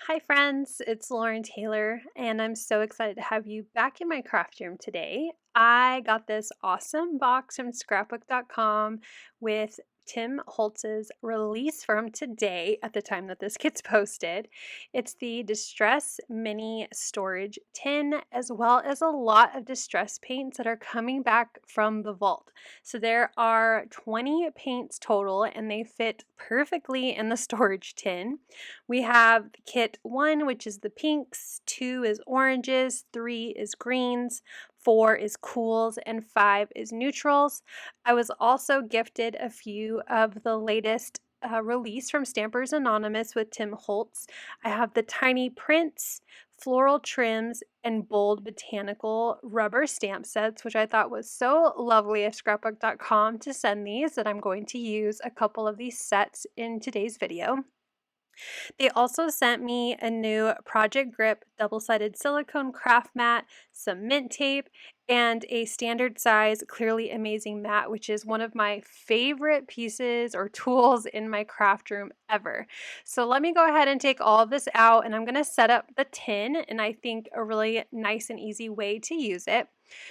Hi, friends. It's Lauren Taylor, and I'm so excited to have you back in my craft room today. I got this awesome box from scrapbook.com with Tim Holtz's release from today at the time that this gets posted. It's the Distress Mini Storage Tin, as well as a lot of distress paints that are coming back from the vault. So there are 20 paints total, and they fit perfectly in the storage tin. We have kit 1, which is the pinks, 2 is oranges, 3 is greens, 4 is cools, and 5 is neutrals. I was also gifted a few of the latest release from Stampers Anonymous with Tim Holtz. I have the tiny prints, floral trims, and bold botanical rubber stamp sets, which I thought was so lovely of scrapbook.com to send these, that I'm going to use a couple of these sets in today's video. They also sent me a new Project Grip double-sided silicone craft mat, some mint tape, and a standard size Clearly Amazing mat, which is one of my favorite pieces or tools in my craft room ever. So let me go ahead and take all of this out, and I'm going to set up the tin, and I think a really nice and easy way to use it.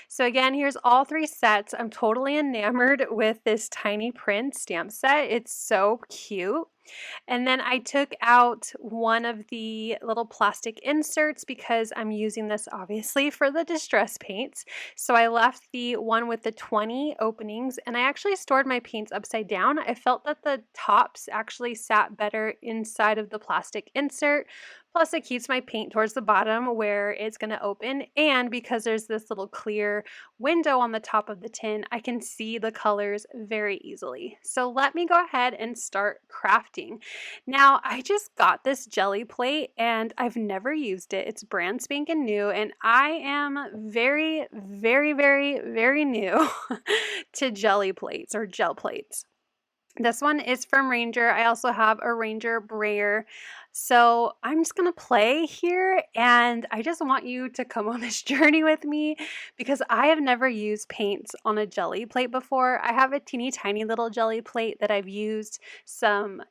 So again, here's all 3 sets. I'm totally enamored with this tiny print stamp set. It's so cute. And then I took out one of the little plastic inserts because I'm using this obviously for the distress paints. So I left the one with the 20 openings, and I actually stored my paints upside down. I felt that the tops actually sat better inside of the plastic insert. Plus it keeps my paint towards the bottom where it's going to open, and because there's this little clear window on the top of the tin, I can see the colors very easily. So let me go ahead and start crafting. Now, I just got this jelly plate and I've never used it. It's brand spanking new, and I am very, very, very, very new to jelly plates or gel plates. This one is from Ranger. I also have a Ranger brayer. So I'm just going to play here, and I just want you to come on this journey with me because I have never used paints on a jelly plate before. I have a teeny tiny little jelly plate that I've used some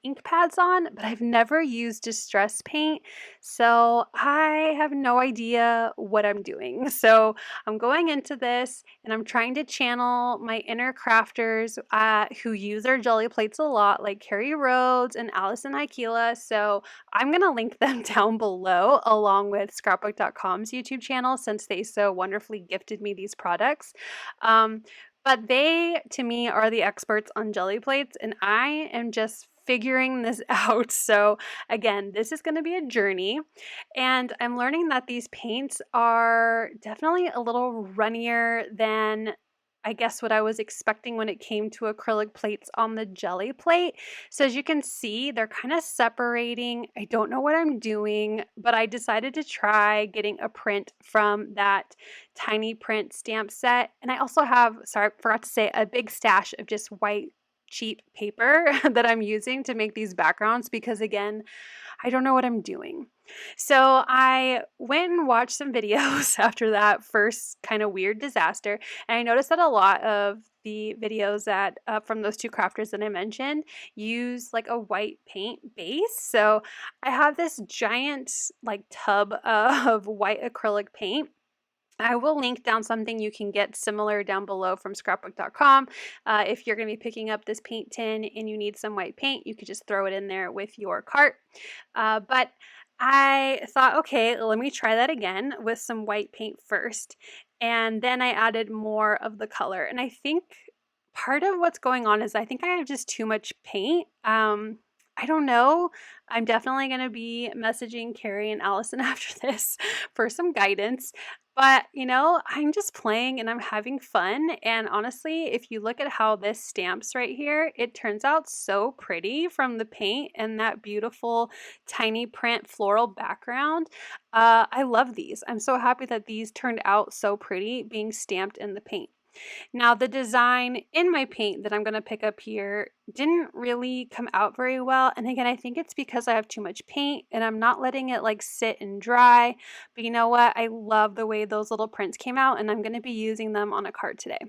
ink pads on, but I've never used distress paint. So I have no idea what I'm doing. So I'm going into this and I'm trying to channel my inner crafters who use their jelly plates a lot, like Carrie Rhodes and Allison Aikila. So I'm going to link them down below along with scrapbook.com's YouTube channel, since they so wonderfully gifted me these products. But they, to me, are the experts on jelly plates, and I am just figuring this out. So again, this is going to be a journey, and I'm learning that these paints are definitely a little runnier than I guess what I was expecting when it came to acrylic plates on the jelly plate. So as you can see, they're kind of separating. I don't know what I'm doing, but I decided to try getting a print from that tiny print stamp set. And I also have, sorry, I forgot to say, a big stash of just white cheap paper that I'm using to make these backgrounds because, again, I don't know what I'm doing. So I went and watched some videos after that first kind of weird disaster, and I noticed that a lot of the videos that from those 2 crafters that I mentioned use like a white paint base. So I have this giant like tub of white acrylic paint. I will link down something you can get similar down below from scrapbook.com. If you're going to be picking up this paint tin and you need some white paint, you could just throw it in there with your cart. But I thought, okay, let me try that again with some white paint first. And then I added more of the color. And I think part of what's going on is I think I have just too much paint. I don't know. I'm definitely going to be messaging Carrie and Allison after this for some guidance. But, I'm just playing and I'm having fun. And honestly, if you look at how this stamps right here, it turns out so pretty from the paint and that beautiful tiny print floral background. I love these. I'm so happy that these turned out so pretty being stamped in the paint. Now, the design in my paint that I'm going to pick up here didn't really come out very well. And again, I think it's because I have too much paint and I'm not letting it like sit and dry. But you know what? I love the way those little prints came out, and I'm going to be using them on a card today.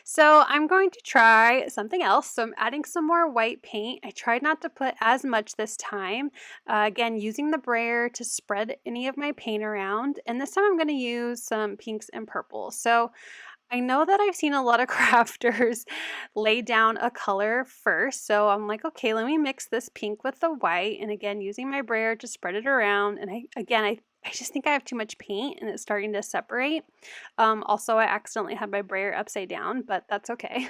So I'm going to try something else. So I'm adding some more white paint. I tried not to put as much this time. Again, using the brayer to spread any of my paint around. And this time I'm going to use some pinks and purples. So I know that I've seen a lot of crafters lay down a color first. So I'm like, okay, let me mix this pink with the white. And again, using my brayer to spread it around. And I just think I have too much paint and it's starting to separate. Also, I accidentally had my brayer upside down, but that's okay.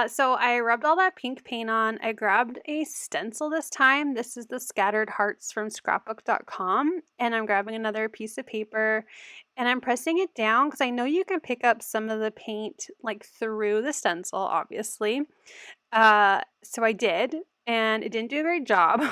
So I rubbed all that pink paint on. I grabbed a stencil this time. This is the Scattered Hearts from scrapbook.com. And I'm grabbing another piece of paper and I'm pressing it down because I know you can pick up some of the paint like through the stencil, obviously. So I did, and it didn't do a great job. And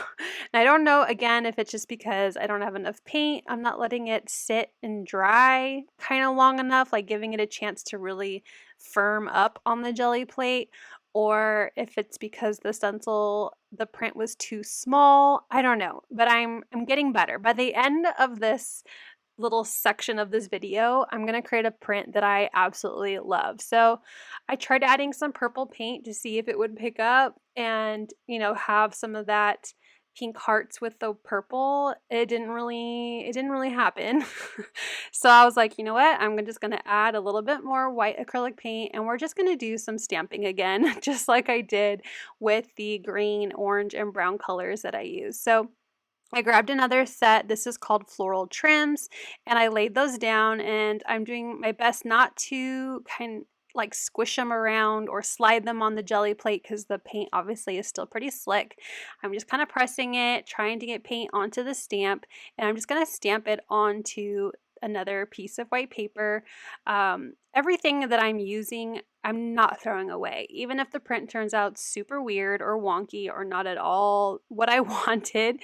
I don't know, again, if it's just because I don't have enough paint. I'm not letting it sit and dry kind of long enough, like giving it a chance to really firm up on the jelly plate, or if it's because the stencil, the print was too small. I don't know, but I'm getting better. By the end of this little section of this video, I'm going to create a print that I absolutely love. So I tried adding some purple paint to see if it would pick up and, have some of that pink hearts with the purple. It didn't really happen. So I was like, you know what? I'm just going to add a little bit more white acrylic paint and we're just going to do some stamping again, just like I did with the green, orange, and brown colors that I used. So I grabbed another set. This is called Floral Trims, and I laid those down, and I'm doing my best not to like squish them around or slide them on the jelly plate because the paint obviously is still pretty slick. I'm just kind of pressing it, trying to get paint onto the stamp, and I'm just going to stamp it onto another piece of white paper. Everything that I'm using, I'm not throwing away. Even if the print turns out super weird or wonky or not at all what I wanted,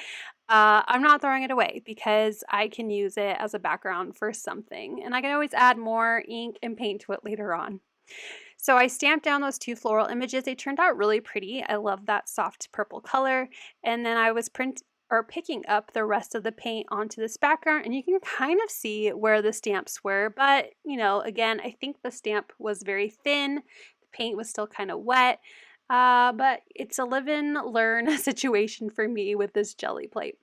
I'm not throwing it away because I can use it as a background for something. And I can always add more ink and paint to it later on. So I stamped down those two floral images. They turned out really pretty. I love that soft purple color. And then I was picking up the rest of the paint onto this background, and you can kind of see where the stamps were. But, again, I think the stamp was very thin. The paint was still kind of wet. But it's a live and learn situation for me with this jelly plate.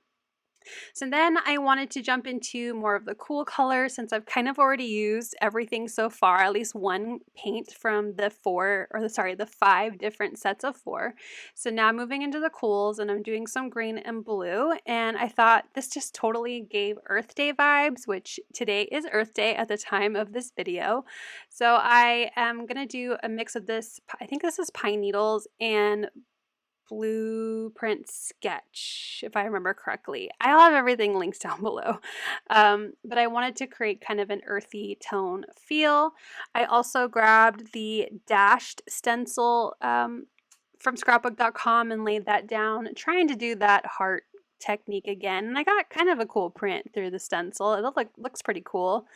So then I wanted to jump into more of the cool colors since I've kind of already used everything so far, at least one paint from the the 5 different sets of 4. So now I'm moving into the cools and I'm doing some green and blue, and I thought this just totally gave Earth Day vibes, which today is Earth Day at the time of this video. So I am going to do a mix of this, I think this is pine needles and blueprint sketch, if I remember correctly. I'll have everything linked down below. But I wanted to create kind of an earthy tone feel. I also grabbed the dashed stencil from scrapbook.com and laid that down, trying to do that heart technique again, and I got kind of a cool print through the stencil. It looks pretty cool.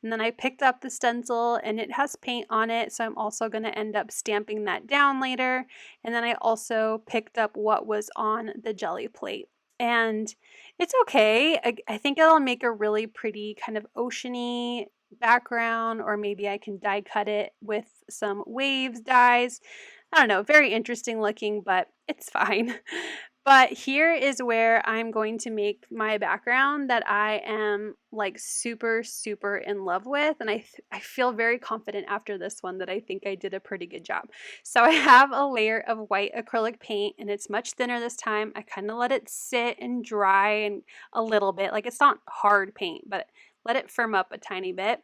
And then I picked up the stencil and it has paint on it, so I'm also going to end up stamping that down later. And then I also picked up what was on the jelly plate, and it's okay. I think it'll make a really pretty kind of oceany background, or maybe I can die cut it with some waves dyes. I don't know, very interesting looking, but it's fine. But here is where I'm going to make my background that I am like super, super in love with. And I feel very confident after this one that I think I did a pretty good job. So I have a layer of white acrylic paint and it's much thinner this time. I kind of let it sit and dry and a little bit. Like, it's not hard paint, but let it firm up a tiny bit.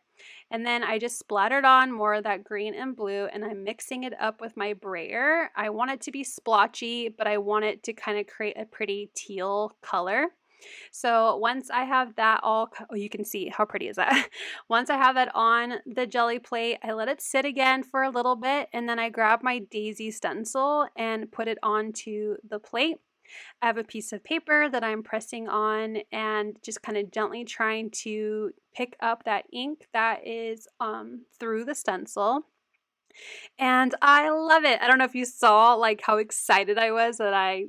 And then I just splattered on more of that green and blue, and I'm mixing it up with my brayer. I want it to be splotchy, but I want it to kind of create a pretty teal color. So once I have that all, oh, you can see how pretty is that? Once I have that on the jelly plate, I let it sit again for a little bit, and then I grab my daisy stencil and put it onto the plate. I have a piece of paper that I'm pressing on and just kind of gently trying to pick up that ink that is through the stencil. And I love it. I don't know if you saw like how excited I was that I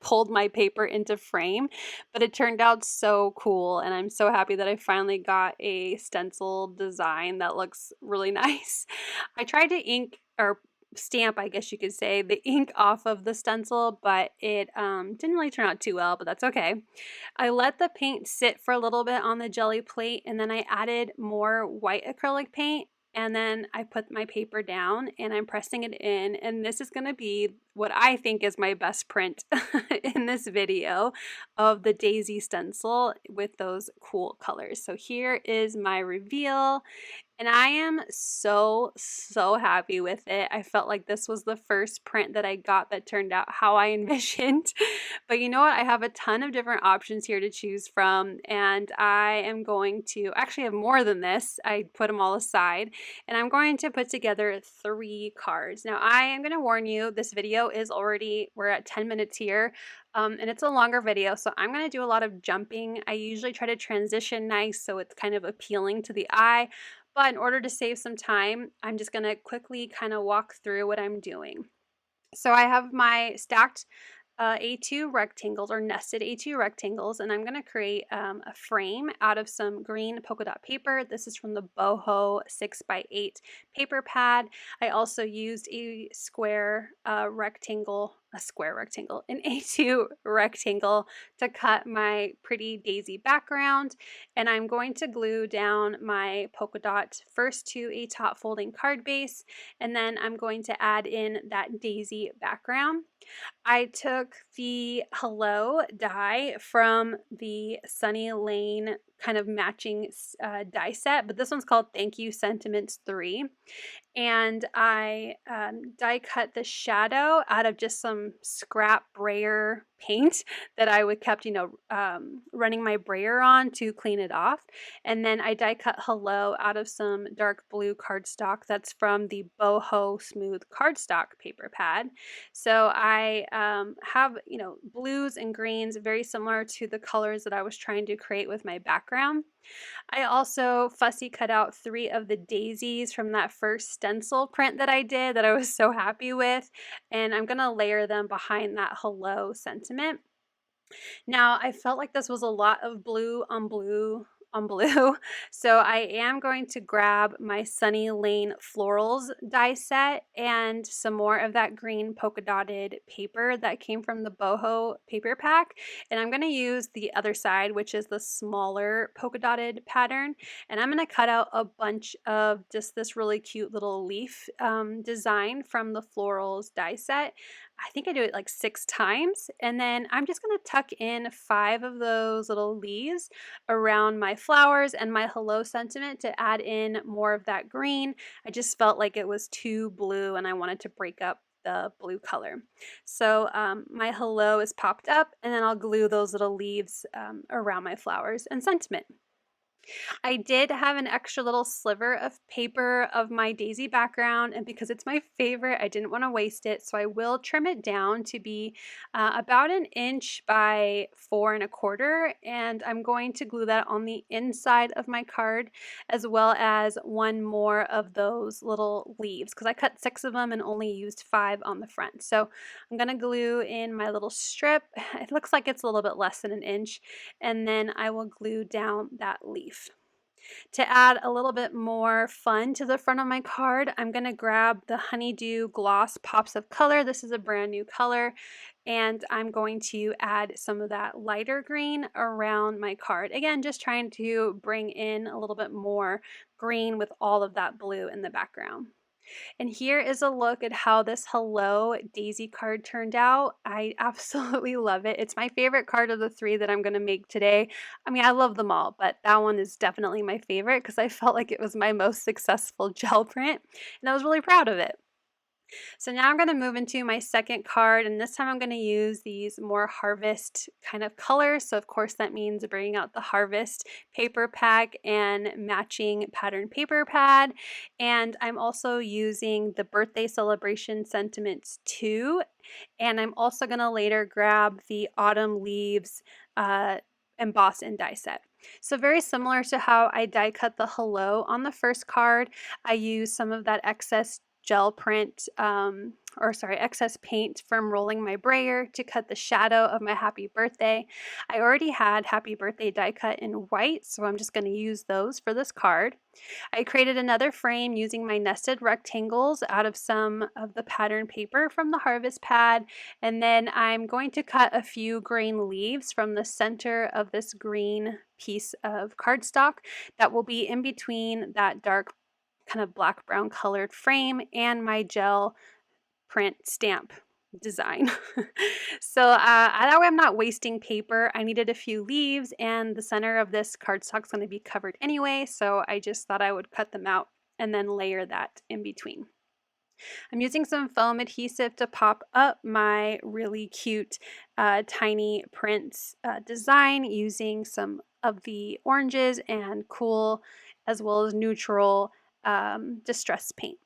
pulled my paper into frame, but it turned out so cool, and I'm so happy that I finally got a stencil design that looks really nice. I tried to ink or stamp, I guess you could say, the ink off of the stencil, but it didn't really turn out too well, but that's okay. I let the paint sit for a little bit on the jelly plate, and then I added more white acrylic paint, and then I put my paper down and I'm pressing it in, and this is going to be what I think is my best print in this video of the daisy stencil with those cool colors. So here is my reveal. And I am so, so happy with it. I felt like this was the first print that I got that turned out how I envisioned. But you know what? I have a ton of different options here to choose from. And I am going to actually have more than this. I put them all aside. And I'm going to put together 3 cards. Now, I am going to warn you, this video is already, we're at 10 minutes here. And it's a longer video, so I'm going to do a lot of jumping. I usually try to transition nice so it's kind of appealing to the eye. But in order to save some time, I'm just going to quickly kind of walk through what I'm doing. So I have my stacked A2 rectangles or nested A2 rectangles, and I'm going to create a frame out of some green polka dot paper. This is from the Boho 6x8 paper pad. I also used a square rectangle, an A2 rectangle to cut my pretty daisy background, and I'm going to glue down my polka dot first to a top folding card base, and then I'm going to add in that daisy background. I took the Hello die from the Sunny Lane kind of matching die set, but this one's called Thank You Sentiments 3. And I die cut the shadow out of just some scrap brayer paint that I would kept, running my brayer on to clean it off. And then I die cut Hello out of some dark blue cardstock that's from the Boho Smooth cardstock paper pad. So I have, blues and greens very similar to the colors that I was trying to create with my background. I also fussy cut out 3 of the daisies from that first stencil print that I did that I was so happy with, and I'm going to layer them behind that hello sentiment. Now, I felt like this was a lot of blue on blue on blue, so I am going to grab my Sunny Lane Florals die set and some more of that green polka dotted paper that came from the Boho paper pack, and I'm going to use the other side, which is the smaller polka dotted pattern, and I'm going to cut out a bunch of just this really cute little leaf design from the Florals die set. I think I do it like 6 times, and then I'm just going to tuck in 5 of those little leaves around my flowers and my hello sentiment to add in more of that green. I just felt like it was too blue and I wanted to break up the blue color. So my hello is popped up, and then I'll glue those little leaves around my flowers and sentiment. I did have an extra little sliver of paper of my daisy background, and because it's my favorite, I didn't want to waste it, so I will trim it down to be about 1 inch by 4 1/4, and I'm going to glue that on the inside of my card, as well as 1 more of those little leaves, because I cut 6 of them and only used 5 on the front. So I'm going to glue in my little strip. It looks like it's a little bit less than 1 inch, and then I will glue down that leaf. To add a little bit more fun to the front of my card, I'm going to grab the Honeydew Gloss Pops of Color. This is a brand new color, and I'm going to add some of that lighter green around my card. Again, just trying to bring in a little bit more green with all of that blue in the background. And here is a look at how this Hello Daisy card turned out. I absolutely love it. It's my favorite card of the 3 that I'm going to make today. I mean, I love them all, but that one is definitely my favorite because I felt like it was my most successful gel print, and I was really proud of it. So now I'm going to move into my second card, and this time I'm going to use these more harvest kind of colors. So of course that means bringing out the harvest paper pack and matching pattern paper pad. And I'm also using the birthday celebration sentiments 2. And I'm also going to later grab the autumn leaves emboss and die set. So very similar to how I die cut the hello on the first card, I use some of that excess gel print excess paint from rolling my brayer to cut the shadow of my happy birthday. I already had happy birthday die cut in white, so I'm just going to use those for this card. I created another frame using my nested rectangles out of some of the pattern paper from the harvest pad, and then I'm going to cut a few green leaves from the center of this green piece of cardstock that will be in between that dark kind of black brown colored frame and my gel print stamp design. So that way I'm not wasting paper. I needed a few leaves and the center of this cardstock is going to be covered anyway, so I just thought I would cut them out and then layer that in between. I'm using some foam adhesive to pop up my really cute tiny prints design using some of the oranges and cool as well as neutral distress paint.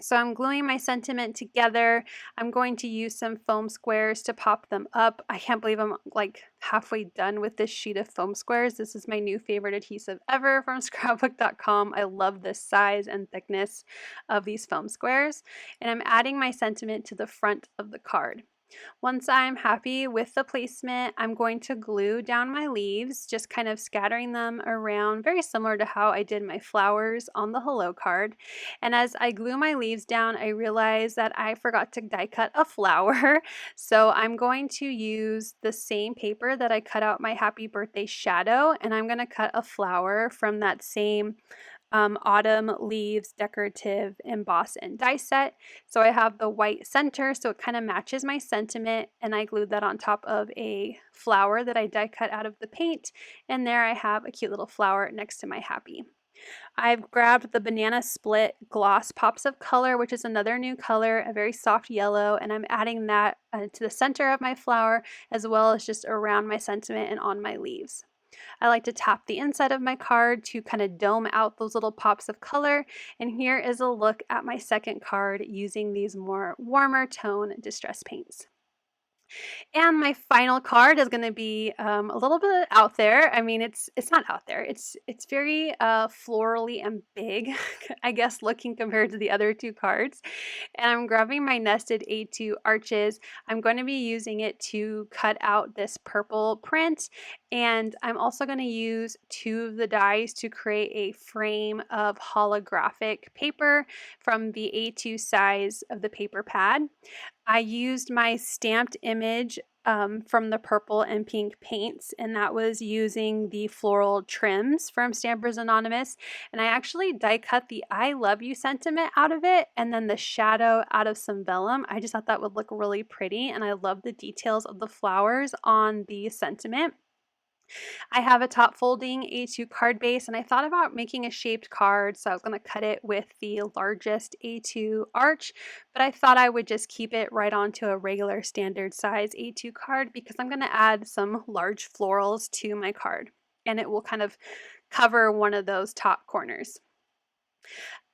So I'm gluing my sentiment together. I'm going to use some foam squares to pop them up. I can't believe I'm like halfway done with this sheet of foam squares. This is my new favorite adhesive ever from scrapbook.com. I love this size and thickness of these foam squares. And I'm adding my sentiment to the front of the card. Once I'm happy with the placement, I'm going to glue down my leaves, just kind of scattering them around, very similar to how I did my flowers on the hello card. And as I glue my leaves down, I realized that I forgot to die cut a flower. So I'm going to use the same paper that I cut out my happy birthday shadow, and I'm going to cut a flower from that same autumn leaves decorative emboss and die set. So I have the white center, so it kind of matches my sentiment, and I glued that on top of a flower that I die cut out of the paint, and there I have a cute little flower next to my happy. I've grabbed the Banana Split Gloss Pops of Color, which is another new color, a very soft yellow, and I'm adding that to the center of my flower as well as just around my sentiment and on my leaves. I like to tap the inside of my card to kind of dome out those little pops of color. And here is a look at my second card using these more warmer tone distress paints. And my final card is going to be a little bit out there. I mean, it's not out there. It's very florally and big, I guess, looking compared to the other two cards. And I'm grabbing my nested A2 arches. I'm going to be using it to cut out this purple print. And I'm also going to use two of the dies to create a frame of holographic paper from the A2 size of the paper pad. I used my stamped image from the purple and pink paints, and that was using the floral trims from Stampers Anonymous. And I actually die cut the I love you sentiment out of it and then the shadow out of some vellum. I just thought that would look really pretty, and I love the details of the flowers on the sentiment. I have a top folding A2 card base, and I thought about making a shaped card, so I was going to cut it with the largest A2 arch, but I thought I would just keep it right onto a regular standard size A2 card because I'm going to add some large florals to my card, and it will kind of cover one of those top corners.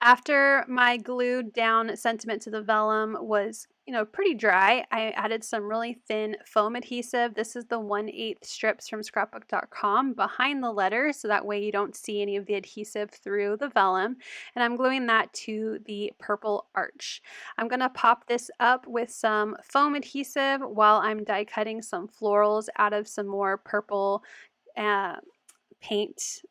After my glued down sentiment to the vellum was, pretty dry, I added some really thin foam adhesive. This is the 1/8 strips from scrapbook.com behind the letters, so that way you don't see any of the adhesive through the vellum. And I'm gluing that to the purple arch. I'm going to pop this up with some foam adhesive while I'm die cutting some florals out of some more purple paint.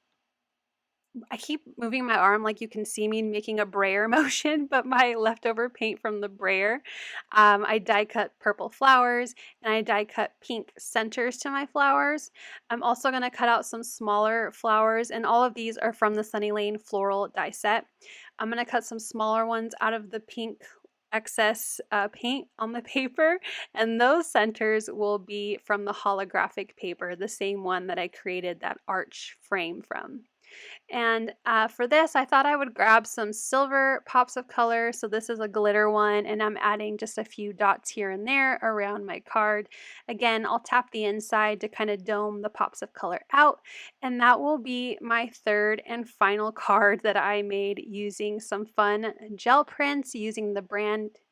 I keep moving my arm like you can see me making a brayer motion, but my leftover paint from the brayer. I die cut purple flowers and I die cut pink centers to my flowers. I'm also going to cut out some smaller flowers, and all of these are from the Sunny Lane floral die set. I'm going to cut some smaller ones out of the pink excess paint on the paper, and those centers will be from the holographic paper, the same one that I created that arch frame from. And for this, I thought I would grab some silver pops of color. So this is a glitter one, and I'm adding just a few dots here and there around my card. Again, I'll tap the inside to kind of dome the pops of color out. And that will be my third and final card that I made using some fun gel prints using the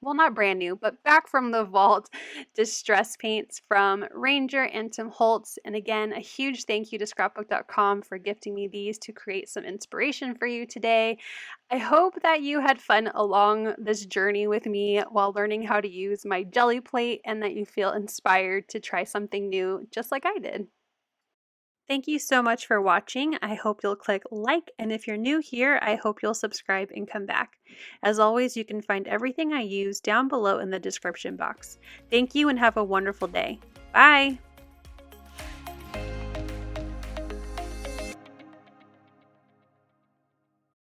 not brand new, but back from the vault distress paints from Ranger and Tim Holtz. And again, a huge thank you to scrapbook.com for gifting me these to to create some inspiration for you today. I hope that you had fun along this journey with me while learning how to use my jelly plate and that you feel inspired to try something new just like I did. Thank you so much for watching. I hope you'll click like, and if you're new here, I hope you'll subscribe and come back. As always, you can find everything I use down below in the description box. Thank you and have a wonderful day. Bye!